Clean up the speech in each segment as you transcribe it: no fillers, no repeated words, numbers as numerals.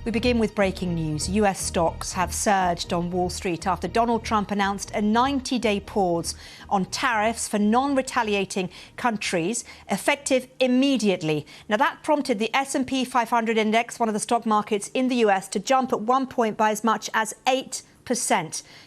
We begin with breaking news. US stocks have surged on Wall Street after Donald Trump announced a 90-day pause on tariffs for non-retaliating countries, effective immediately. Now, that prompted the S&P 500 index, one of the stock markets in the US, to jump at one point by as much as 8%,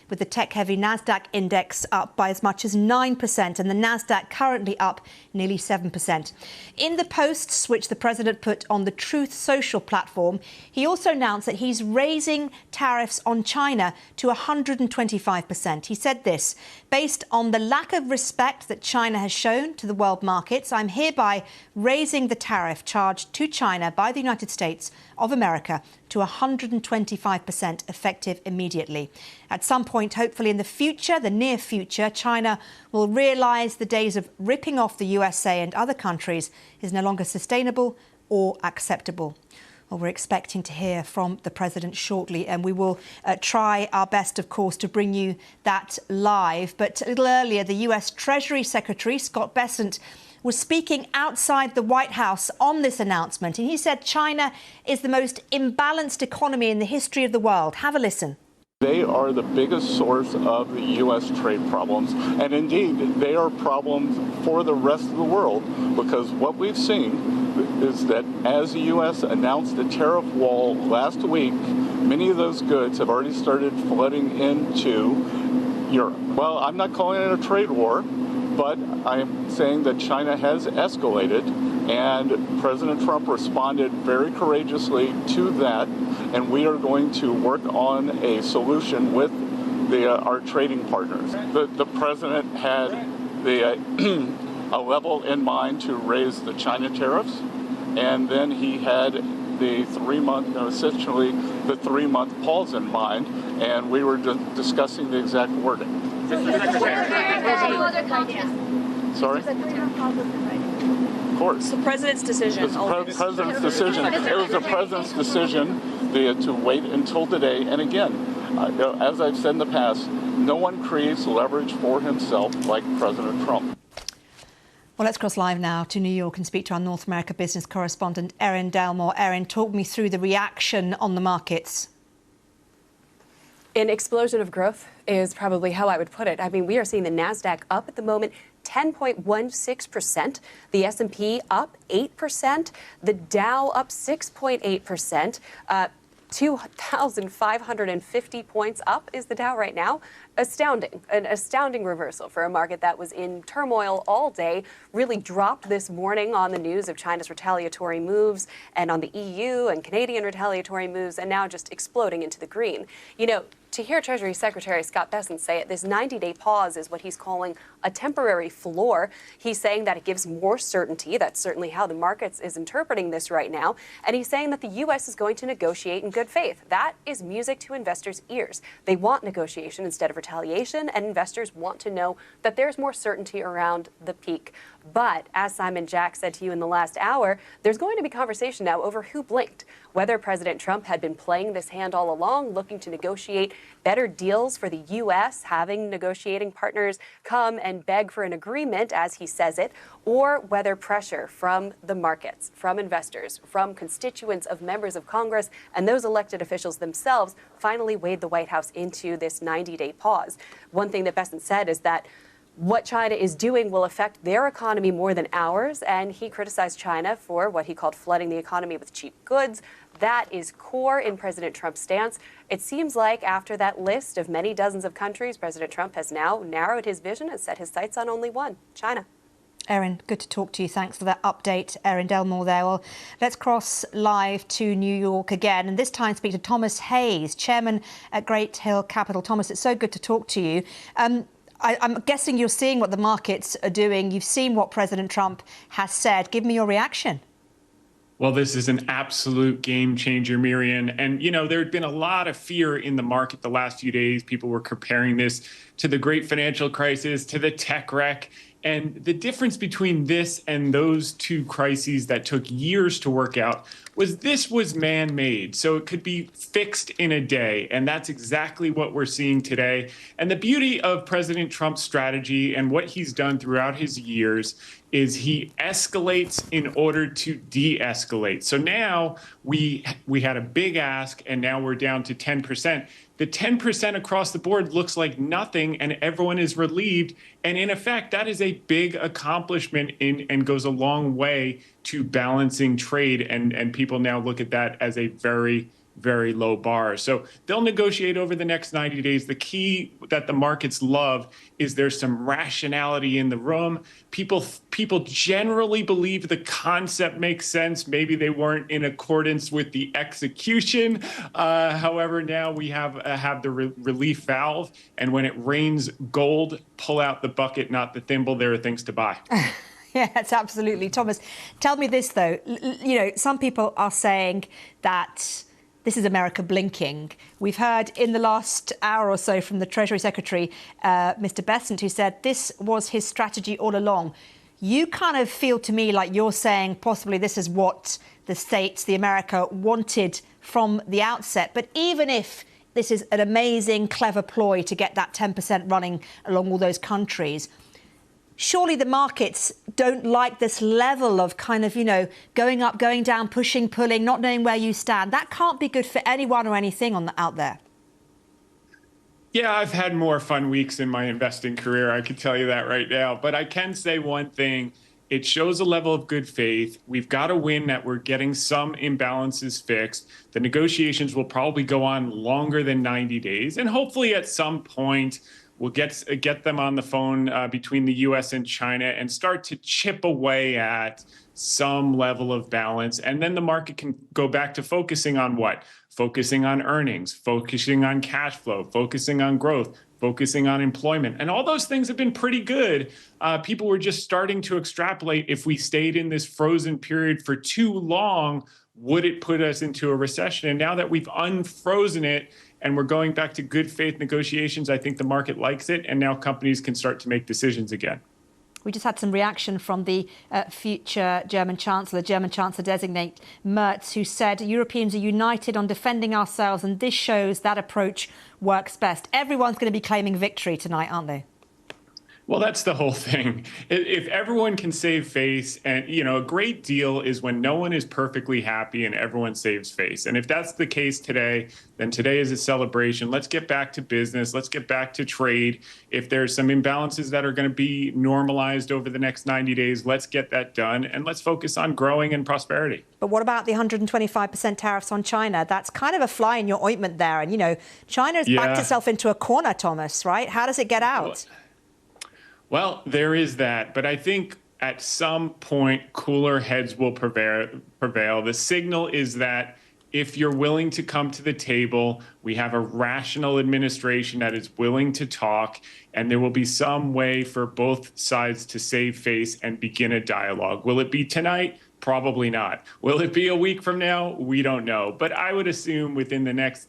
with the tech-heavy NASDAQ index up by as much as 9%, and the NASDAQ currently up nearly 7%. In the posts which the president put on the Truth Social platform, he also announced that he's raising tariffs on China to 125%. He said this: based on the lack of respect that China has shown to the world markets, I'm hereby raising the tariff charged to China by the United States of America to 125%, effective immediately. At some point, hopefully in the future, the near future, China will realise the days of ripping off the USA and other countries is no longer sustainable or acceptable. Well, we're expecting to hear from the president shortly, and we will try our best, of course, to bring you that live. But a little earlier, the US Treasury Secretary, Scott Bessent, was speaking outside the White House on this announcement, and he said China is the most imbalanced economy in the history of the world. Have a listen. They are the biggest source of the U.S. trade problems, and indeed, they are problems for the rest of the world, because what we've seen is that as the U.S. announced a tariff wall last week, many of those goods have already started flooding into Europe. Well, I'm not calling it a trade war, but I'm saying that China has escalated, and President Trump responded very courageously to that, and we are going to work on a solution with our trading partners. The president had a level in mind to raise the China tariffs, and then he had the essentially the 3-month pause in mind, and we were discussing the exact wording. Sorry? Of course. The president's decision. It was the president's decision. It was the president's decision to wait until today. And again, as I've said in the past, no one creates leverage for himself like President Trump. Well, let's cross live now to New York and speak to our North America business correspondent, Erin Delmore. Erin, talk me through the reaction on the markets. An explosion of growth is probably how I would put it. I mean, we are seeing the NASDAQ up at the moment 10.16%, the S&P up 8%, the Dow up 6.8%, 2,550 points up is the Dow right now. Astounding, an astounding reversal for a market that was in turmoil all day, really dropped this morning on the news of China's retaliatory moves and on the EU and Canadian retaliatory moves, and now just exploding into the green. You know, to hear Treasury Secretary Scott Bessent say it, this 90-day pause is what he's calling a temporary floor. He's saying that it gives more certainty. That's certainly how the markets is interpreting this right now. And he's saying that the U.S. is going to negotiate in good faith. That is music to investors' ears. They want negotiation instead of retaliation, and investors want to know that there's more certainty around the peak. But as Simon Jack said to you in the last hour, there's going to be conversation now over who blinked. Whether President Trump had been playing this hand all along, looking to negotiate better deals for the U.S., having negotiating partners come and beg for an agreement, as he says it, or whether pressure from the markets, from investors, from constituents of members of Congress, and those elected officials themselves finally weighed the White House into this 90-day pause. One thing that Bessent said is that what China is doing will affect their economy more than ours, and he criticized China for what he called flooding the economy with cheap goods. That is core in President Trump's stance. It seems like after that list of many dozens of countries, President Trump has now narrowed his vision and set his sights on only one, China. Erin, good to talk to you. Thanks for that update, Erin Delmore there. Well, let's cross live to New York again, and this time speak to Thomas Hayes, chairman at Great Hill Capital. Thomas, it's so good to talk to you. I'm guessing you're seeing what the markets are doing. You've seen what President Trump has said. Give me your reaction. Well, this is an absolute game changer, Miriam. And, you know, there had been a lot of fear in the market the last few days. People were comparing this to the great financial crisis, to the tech wreck. And the difference between this and those two crises that took years to work out was this was man-made, so it could be fixed in a day. And that's exactly what we're seeing today. And the beauty of President Trump's strategy and what he's done throughout his years is he escalates in order to de-escalate. So now we had a big ask, and now we're down to 10%. The 10% across the board looks like nothing, and everyone is relieved. And in effect, that is a big accomplishment and goes a long way to balancing trade. And people now look at that as a very, very low bar. So they'll negotiate over the next 90 days. The key that the markets love is there's some rationality in the room. People generally believe the concept makes sense. Maybe they weren't in accordance with the execution. However, now we have the relief valve. And when it rains gold, pull out the bucket, not the thimble. There are things to buy. Yes, absolutely. Thomas, tell me this, though. Some people are saying that this is America blinking. We've heard in the last hour or so from the Treasury Secretary, Mr. Bessent, who said this was his strategy all along. You kind of feel to me like you're saying possibly this is what the States, the America, wanted from the outset. But even if this is an amazing, clever ploy to get that 10% running along all those countries, surely the markets don't like this level of kind of, going up, going down, pushing, pulling, not knowing where you stand. That can't be good for anyone or anything out there. Yeah, I've had more fun weeks in my investing career. I can tell you that right now. But I can say one thing. It shows a level of good faith. We've got to win that we're getting some imbalances fixed. The negotiations will probably go on longer than 90 days. And hopefully at some point, we'll get them on the phone between the U.S. and China and start to chip away at some level of balance. And then the market can go back to focusing on what? Focusing on earnings, focusing on cash flow, focusing on growth, focusing on employment. And all those things have been pretty good. People were just starting to extrapolate. If we stayed in this frozen period for too long, would it put us into a recession? And now that we've unfrozen it, and we're going back to good faith negotiations, I think the market likes it, and now companies can start to make decisions again. We just had some reaction from the future German Chancellor-designate Merz, who said Europeans are united on defending ourselves, and this shows that approach works best. Everyone's going to be claiming victory tonight, aren't they? Well, that's the whole thing. If everyone can save face, and a great deal is when no one is perfectly happy and everyone saves face. And if that's the case today, then today is a celebration. Let's get back to business. Let's get back to trade. If there's some imbalances that are going to be normalized over the next 90 days, let's get that done. And let's focus on growing and prosperity. But what about the 125% tariffs on China? That's kind of a fly in your ointment there. And, China's backed itself into a corner, Thomas, right? How does it get out? Well, there is that. But I think at some point, cooler heads will prevail. The signal is that if you're willing to come to the table, we have a rational administration that is willing to talk, and there will be some way for both sides to save face and begin a dialogue. Will it be tonight? Probably not. Will it be a week from now? We don't know. But I would assume within the next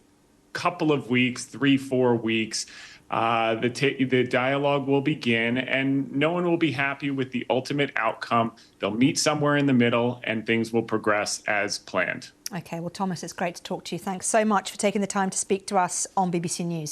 couple of weeks, 3-4 weeks, the dialogue will begin, and no one will be happy with the ultimate outcome. They'll meet somewhere in the middle, and things will progress as planned. OK, well, Thomas, it's great to talk to you. Thanks so much for taking the time to speak to us on BBC News.